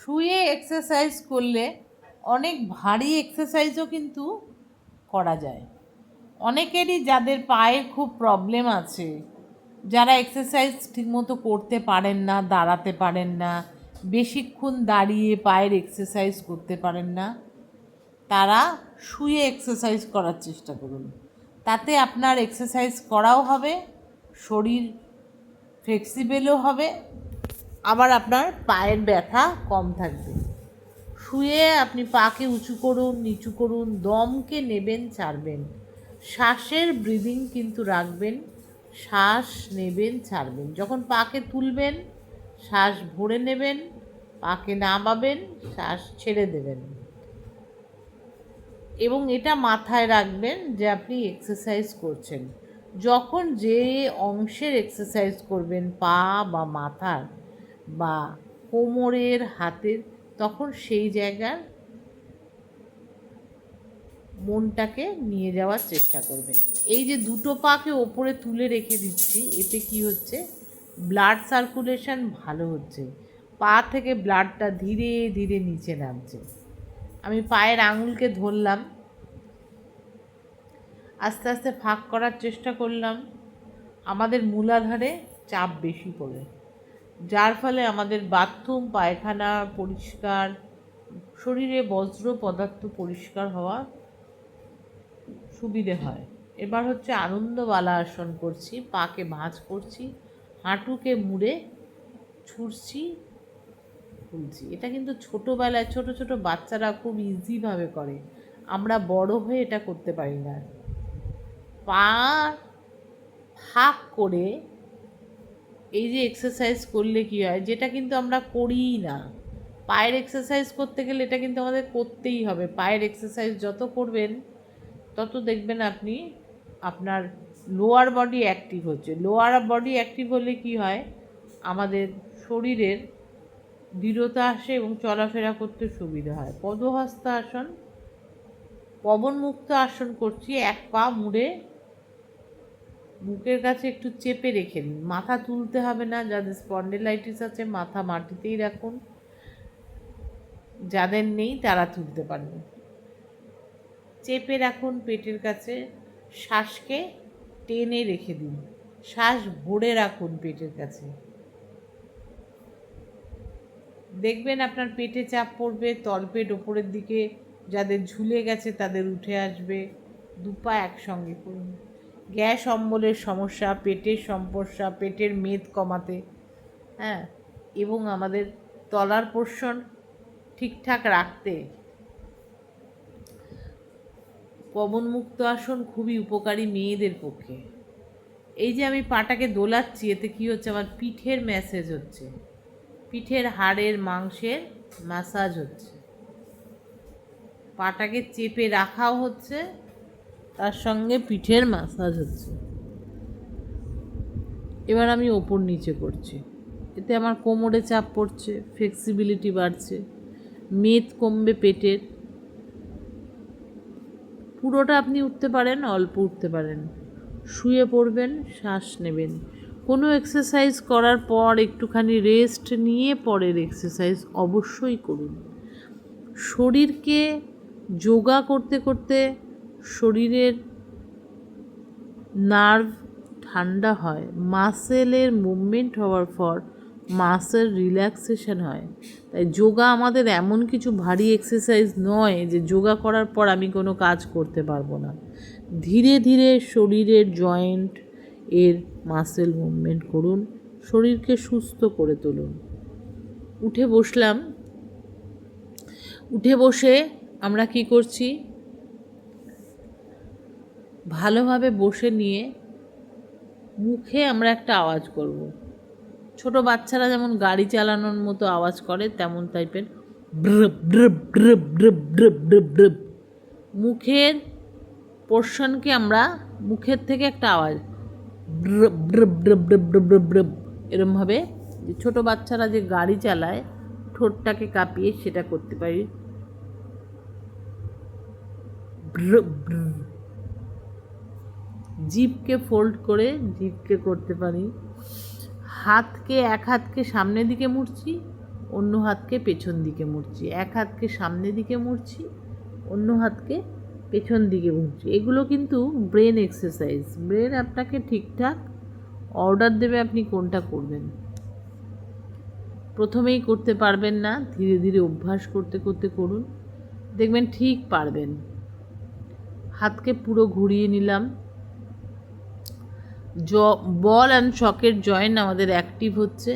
শুয়ে এক্সারসাইজ করলে অনেক ভারী এক্সারসাইজও কিন্তু করা যায়। অনেকেরই যাদের পায়ের খুব প্রবলেম আছে, যারা এক্সারসাইজ ঠিকমতো করতে পারেন না, দাঁড়াতে পারেন না, বেশিক্ষণ দাঁড়িয়ে পায়ের এক্সারসাইজ করতে পারেন না, তারা শুয়ে এক্সারসাইজ করার চেষ্টা করুন। তাতে আপনার এক্সারসাইজ করাও হবে, শরীর ফ্লেক্সিবলও হবে, আবার আপনার পায়ের ব্যথা কম থাকবে। শুয়ে আপনি পাকে উঁচু করুন, নিচু করুন, দমকে নেবেন, ছাড়বেন, শ্বাসের ব্রিদিং কিন্তু রাখবেন, শ্বাস নেবেন, ছাড়বেন। যখন পাকে তুলবেন শ্বাস ভরে নেবেন, পাকে নামাবেন, শ্বাস ছেড়ে দেবেন। এবং এটা মাথায় রাখবেন যে আপনি এক্সারসাইজ করছেন। যখন যে অংশের এক্সারসাইজ করবেন, পা বা মাথার বা কোমরের, হাতের, তখন সেই জায়গার মনটাকে নিয়ে যাওয়ার চেষ্টা করবেন। এই যে দুটো পাকে ওপরে তুলে রেখে দিচ্ছি, এতে কি হচ্ছে, ব্লাড সার্কুলেশন ভালো হচ্ছে, পা থেকে ব্লাডটা ধীরে ধীরে নিচে নামছে। আমি পায়ের আঙুলকে ধরলাম, আস্তে আস্তে ফাঁক করার চেষ্টা করলাম। আমাদের মূলাধারে চাপ বেশি পড়ে, যার ফলে আমাদের বাথরুম, পায়খানা পরিষ্কার, শরীরে বজ্র পদার্থ পরিষ্কার হওয়া সুবিধে হয়। এবার হচ্ছে আনন্দবালা আসন করছি, পাকে ভাঁজ করছি, হাঁটুকে মুড়ে ছুটছি, খুলছি। এটা কিন্তু ছোটোবেলায় ছোট ছোট বাচ্চারা খুব ইজিভাবে করে, আমরা বড় হয়ে এটা করতে পারি না। পা ফাঁক করে এই যে এক্সারসাইজ করলে কী হয়, যেটা কিন্তু আমরা করিই না। পায়ের এক্সারসাইজ করতে গেলে এটা কিন্তু আমাদের করতেই হবে। পায়ের এক্সারসাইজ যত করবেন তত দেখবেন আপনি আপনার লোয়ার বডি অ্যাক্টিভ হচ্ছে। লোয়ার বডি অ্যাক্টিভ হলে কি হয়, আমাদের শরীরের দৃঢ়তা আসে এবং চলাফেরা করতে সুবিধা হয়। পদহস্ত আসন, পবনমুক্ত আসন করছি। এক পা মুড়ে বুকের কাছে একটু চেপে রেখে দিন, মাথা তুলতে হবে না। যাদের স্পন্ডিলাইটিস আছে মাথা মাটিতেই রাখুন, যাদের নেই তারা তুলতে পারেন। চেপে রাখুন পেটের কাছে, শ্বাসকে টেনে রেখে দিন, শ্বাস ভরে রাখুন পেটের কাছে। দেখবেন আপনার পেটে চাপ পড়বে, তলপেট ওপরের দিকে, যাদের ঝুলে গেছে তাদের উঠে আসবে। দুপা একসঙ্গে করুন। গ্যাস অম্বলের সমস্যা, পেটের সমস্যা, পেটের মেদ কমাতে, হ্যাঁ, এবং আমাদের তলার পোর্শন ঠিকঠাক রাখতে পবনমুক্ত আসন খুবই উপকারী মেয়েদের পক্ষে। এই যে আমি পাটাকে দোলাচ্ছি, এতে কী হচ্ছে, আমার পিঠের ম্যাসেজ হচ্ছে, পিঠের হাড়ের মাংসের ম্যাসাজ হচ্ছে, পাটাকে চেপে রাখাও হচ্ছে, তার সঙ্গে পিঠের ম্যাসাজ হচ্ছে। এবার আমি ওপর নিচে করছি, এতে আমার কোমরে চাপ পড়ছে, ফ্লেক্সিবিলিটি বাড়ছে, মেদ কমবে পেটের। পুরোটা আপনি উঠতে পারেন, অল্প উঠতে পারেন। শুয়ে পড়বেন, শ্বাস নেবেন। কোনো এক্সারসাইজ করার পর একটুখানি রেস্ট নিয়ে পরের এক্সারসাইজ অবশ্যই করুন। শরীরকে যোগা করতে করতে শরীরের নার্ভ ঠান্ডা হয়, মাসেলের মুভমেন্ট হওয়ার পর মাসেল রিল্যাক্সেশন হয়। তাই যোগা আমাদের এমন কিছু ভারী এক্সারসাইজ নয় যে যোগা করার পর আমি কোনো কাজ করতে পারবো না। ধীরে ধীরে শরীরের জয়েন্ট এর মাসেল মুভমেন্ট করুন, শরীরকে সুস্থ করে তুলুন। উঠে বসলাম, উঠে বসে আমরা কি করছি, ভালোভাবে বসে নিয়ে মুখে আমরা একটা আওয়াজ করব। ছোট বাচ্চারা যেমন গাড়ি চালানোর মতো আওয়াজ করে তেমন টাইপের ব্রব ব্রব ব্রব ব্রব ব্রব ব্রব ব্রব। মুখের পোর্শনকে আমরা মুখের থেকে একটা আওয়াজ ব্রব ব্রব ব্রব ব্রব ব্রব ব্রব ব্রব, এরমভাবে যে ছোটো বাচ্চারা যে গাড়ি চালায় ঠোঁটটাকে কাঁপিয়ে সেটা করতে পারি। ব্রব ব্রব। জিভকে ফোল্ড করে জিভকে করতে পারি। হাতকে, এক হাতকে সামনের দিকে মুড়ছি, অন্য হাতকে পেছন দিকে মুড়ছি, এক হাতকে সামনের দিকে মুড়ছি, অন্য হাতকে পেছন দিকে মুড়ছি। এগুলো কিন্তু ব্রেন এক্সারসাইজ। ব্রেন আপনাকে ঠিকঠাক অর্ডার দেবে আপনি কোনটা করবেন। প্রথমেই করতে পারবেন না, ধীরে ধীরে অভ্যাস করতে করতে করুন, দেখবেন ঠিক পারবেন। হাতকে পুরো ঘুরিয়ে নিলাম। বল অ্যান্ড সকেট জয়েন্ট আমাদের অ্যাক্টিভ হচ্ছে।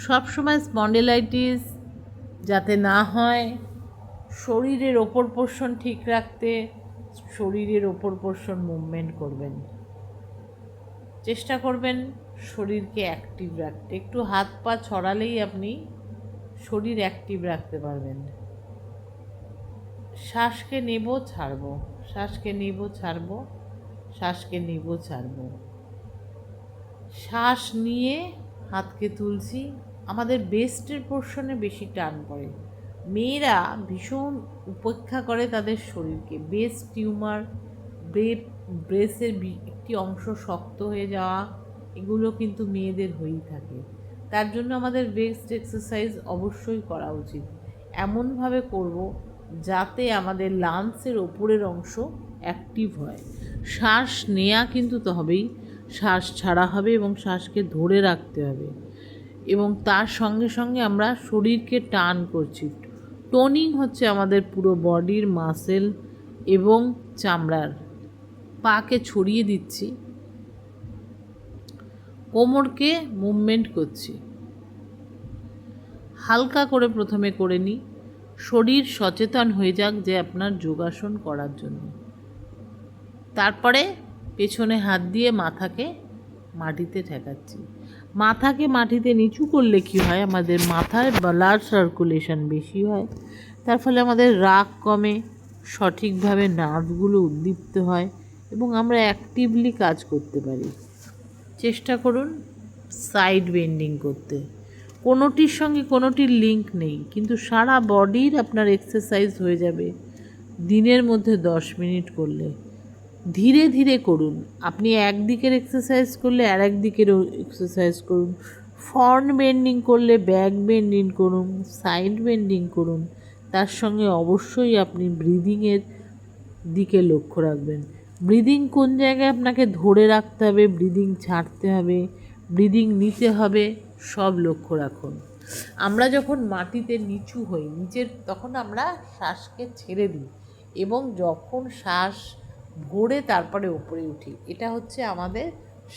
সবসময় স্পন্ডিলাইটিস যাতে না হয়, শরীরের ওপর পোর্শন ঠিক রাখতে শরীরের ওপর পোর্শন মুভমেন্ট করবেন, চেষ্টা করবেন শরীরকে অ্যাক্টিভ রাখতে। একটু হাত পা ছড়ালেই আপনি শরীর অ্যাক্টিভ রাখতে পারবেন। শ্বাসকে নেব ছাড়বো, শ্বাসকে নেব ছাড়বো, শ্বাসকে নেব ছাড়বো। শ্বাস নিয়ে হাতকে তুলছি। আমাদের বেস্টের পোর্শনে বেশি টান পড়ে। মেয়েরা ভীষণ উপেক্ষা করে তাদের শরীরকে। বেস্ট টিউমার, ব্রেসের একটি অংশ শক্ত হয়ে যাওয়া, এগুলো কিন্তু মেয়েদের হয়েই থাকে। তার জন্য আমাদের বেস্ট এক্সারসাইজ অবশ্যই করা উচিত। এমনভাবে করব যাতে আমাদের লাংসের ওপরের অংশ অ্যাক্টিভ হয়। শ্বাস নেওয়া কিন্তু তো হবেই, শ্বাস ছাড়া হবে এবং শ্বাসকে ধরে রাখতে হবে, এবং তার সঙ্গে সঙ্গে আমরা শরীরকে টান করছি। টোনিং হচ্ছে আমাদের পুরো বডির মাসেল এবং চামড়ার। পাকে ছড়িয়ে দিচ্ছি, কোমরকে মুভমেন্ট করছি। হালকা করে প্রথমে করে নিই, শরীর সচেতন হয়ে যাক যে আপনার যোগাসন করার জন্য। তারপরে পেছনে হাত দিয়ে মাথাকে মাটিতে ঠেকাচ্ছি। মাথাকে মাটিতে নিচু করলে কী হয়, আমাদের মাথায় ব্লাড সার্কুলেশন বেশি হয়, তার ফলে আমাদের রাগ কমে, সঠিকভাবে নার্ভগুলো উদ্দীপ্ত হয় এবং আমরা অ্যাক্টিভলি কাজ করতে পারি। চেষ্টা করুন সাইড বেন্ডিং করতে। কোনোটির সঙ্গে কোনোটির লিঙ্ক নেই, কিন্তু সারা বডির আপনার এক্সারসাইজ হয়ে যাবে দিনের মধ্যে 10 মিনিট করলে। ধীরে ধীরে করুন। আপনি একদিকের এক্সারসাইজ করলে আর এক দিকেরও এক্সারসাইজ করুন। ফ্রন্ট বেন্ডিং করলে ব্যাক বেন্ডিং করুন, সাইড বেন্ডিং করুন। তার সঙ্গে অবশ্যই আপনি ব্রিদিংয়ের দিকে লক্ষ্য রাখবেন। ব্রিদিং কোন জায়গায় আপনাকে ধরে রাখতে হবে, ব্রিদিং ছাড়তে হবে, ব্রিদিং নিতে হবে, সব লক্ষ্য রাখুন। আমরা যখন মাটিতে নিচু হই নিচের, তখন আমরা শ্বাসকে ছেড়ে দিই এবং যখন শ্বাস ভরে তারপরে উপরে উঠি। এটা হচ্ছে আমাদের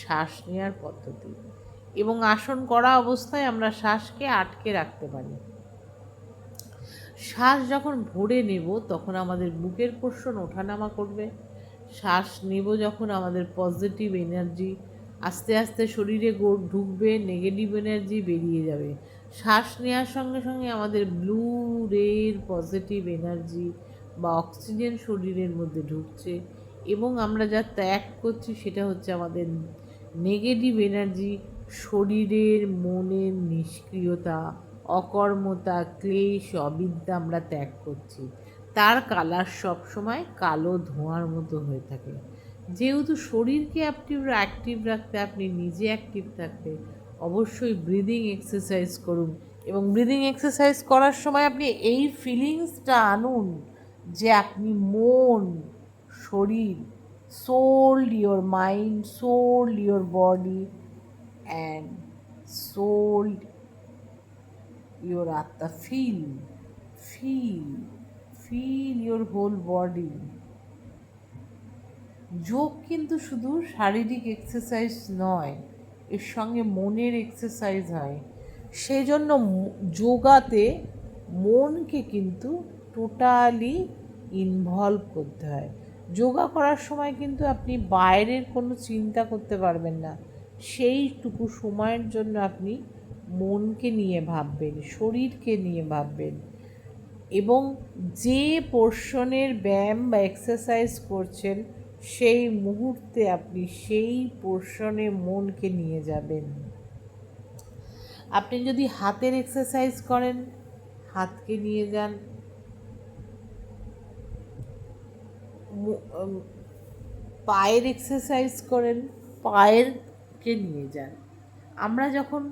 শ্বাস নেওয়ার পদ্ধতি। এবং আসন করা অবস্থায় আমরা শ্বাসকে আটকে রাখতে পারি। শ্বাস যখন ভরে নেব তখন আমাদের বুকের পোর্শন ওঠানামা করবে। শ্বাস নেব যখন আমাদের পজিটিভ এনার্জি আস্তে আস্তে শরীরে ঢুকবে, নেগেটিভ এনার্জি বেরিয়ে যাবে। শ্বাস নেওয়ার সঙ্গে সঙ্গে আমাদের ব্লু রের পজিটিভ এনার্জি বা অক্সিজেন শরীরের মধ্যে ঢুকছে এবং আমরা যা ত্যাগ করছি সেটা হচ্ছে আমাদের নেগেটিভ এনার্জি, শরীরের মনের নিষ্ক্রিয়তা, অকর্মতা, ক্লেশ, অবিদ্যা আমরা ত্যাগ করছি। তার কালার সবসময় কালো ধোঁয়ার মতো হয়ে থাকে। যেহেতু শরীরকে অ্যাক্টিভ রাখতে, আপনি নিজে অ্যাক্টিভ থাকতে অবশ্যই ব্রিদিং এক্সারসাইজ করুন। এবং ব্রিদিং এক্সারসাইজ করার সময় আপনি এই ফিলিংসটা আনুন যে আপনি মন, শরীর, sold your mind, sold your body and sold your atta. Feel your whole body. যোগ কিন্তু শুধু শারীরিক এক্সারসাইজ নয়, এর সঙ্গে মনের এক্সারসাইজ হয়। সেই জন্য যোগাতে মনকে কিন্তু টোটালি ইনভলভ করতে হয়। যোগা করার সময় কিন্তু আপনি বাইরের কোনো চিন্তা করতে পারবেন না। সেইটুকু সময়ের জন্য আপনি মনকে নিয়ে ভাববেন, শরীরকে নিয়ে ভাববেন এবং যে পোর্শনের ব্যায়াম বা এক্সারসাইজ করছেন সেই মুহূর্তে আপনি সেই পোর্শনে মনকে নিয়ে যাবেন। আপনি যদি হাতের এক্সারসাইজ করেন, হাতকে নিয়ে যান। পায়ের এক্সারসাইজ করেন, পায়েরকে নিয়ে যান। আমরা যখন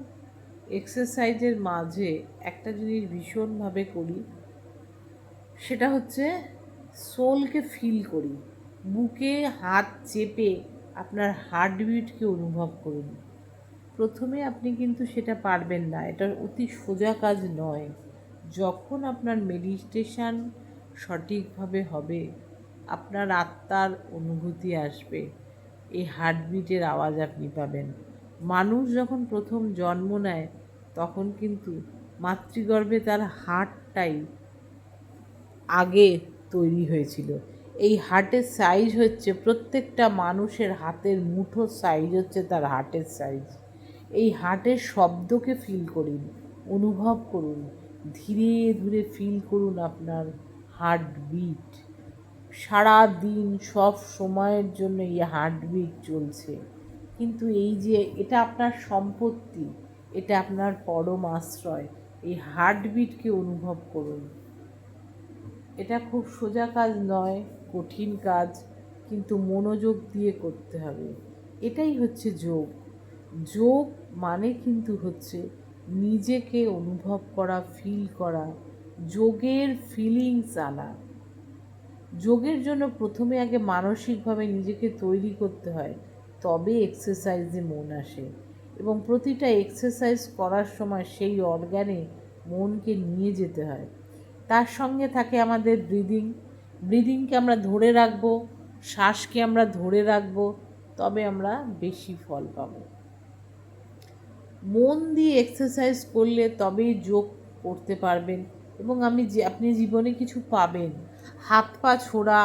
এক্সারসাইজের মাঝে একটা জিনিস ভীষণভাবে করি, সেটা হচ্ছে সোলকে ফিল করি। বুকে হাত চেপে আপনার হার্টবিটকে অনুভব করুন। প্রথমে আপনি কিন্তু সেটা পারবেন না, এটা অতি সোজা কাজ নয়। যখন আপনার মেডিটেশান সঠিকভাবে হবে, আপনার আত্মার অনুভূতি আসবে, এই হার্টবিটের আওয়াজ আপনি পাবেন। মানুষ যখন প্রথম জন্ম নেয় তখন কিন্তু মাতৃগর্ভে তার হার্টটাই আগে তৈরি হয়েছিল। এই হার্টের সাইজ হচ্ছে, প্রত্যেকটা মানুষের হাতের মুঠোর সাইজ হচ্ছে তার হার্টের সাইজ। এই হার্টের শব্দকে ফিল করুন, অনুভব করুন, ধীরে ধীরে ফিল করুন আপনার হার্টবিট। সারা দিন সব সময়ের জন্য এই হার্টবিট চলছে, কিন্তু এই যে এটা আপনার সম্পত্তি, এটা আপনার পরম আশ্রয়। এই হার্টবিটকে অনুভব করুন। এটা খুব সোজা কাজ নয়, কঠিন কাজ, কিন্তু মনোযোগ দিয়ে করতে হবে। এটাই হচ্ছে যোগ। যোগ মানে কিন্তু হচ্ছে নিজেকে অনুভব করা, ফিল করা, যোগের ফিলিংস আনা। যোগের জন্য প্রথমে আগে মানসিকভাবে নিজেকে তৈরি করতে হয়, তবে এক্সারসাইজে মন আসে। এবং প্রতিটা এক্সারসাইজ করার সময় সেই অর্গানে মনকে নিয়ে যেতে হয়। তার সঙ্গে থাকে আমাদের ব্রিদিংকে আমরা ধরে রাখবো, শ্বাসকে আমরা ধরে রাখবো, তবে আমরা বেশি ফল পাবো। মন দিয়ে এক্সারসাইজ করলে তবেই যোগ করতে পারবেন, এবং আপনি জীবনে কিছু পাবেন। হাত পা ছোড়া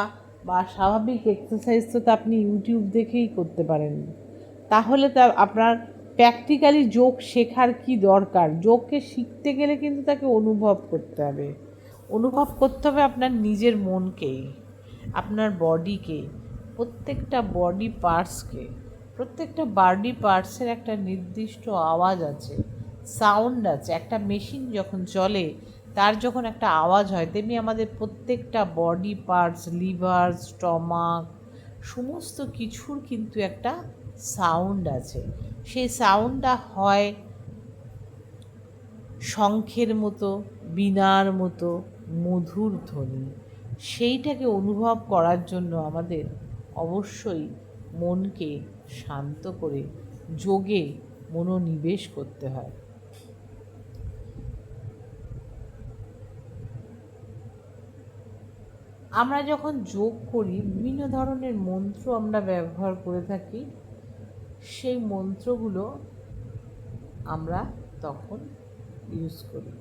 বা স্বাভাবিক এক্সারসাইজ তো আপনি ইউটিউব দেখেই করতে পারেন। তাহলে তা আপনার প্র্যাকটিক্যালি যোগ শেখার কি দরকার? যোগকে শিখতে গেলে কিন্তু তাকে অনুভব করতে হবে। অনুভব করতে হবে আপনার নিজের মনকে, আপনার বডিকে, প্রত্যেকটা বডি পার্টসকে। প্রত্যেকটা বডি পার্টসের একটা নির্দিষ্ট আওয়াজ আছে, সাউন্ড আছে। একটা মেশিন যখন চলে, তার যখন একটা আওয়াজ হয়, তেমনি আমাদের প্রত্যেকটা বডি পার্টস, লিভার, স্টমাক, সমস্ত কিছুর কিন্তু একটা সাউন্ড আছে। সেই সাউন্ডটা হয় শঙ্খের মতো, বীণার মতো মধুর ধ্বনি। সেইটাকে অনুভব করার জন্য আমাদের অবশ্যই মনকে শান্ত করে যোগে মনোনিবেশ করতে হয়। আমরা যখন যোগ করি, বিভিন্ন ধরনের মন্ত্র আমরা ব্যবহার করে থাকি। সেই মন্ত্রগুলো আমরা তখন ইউজ করি।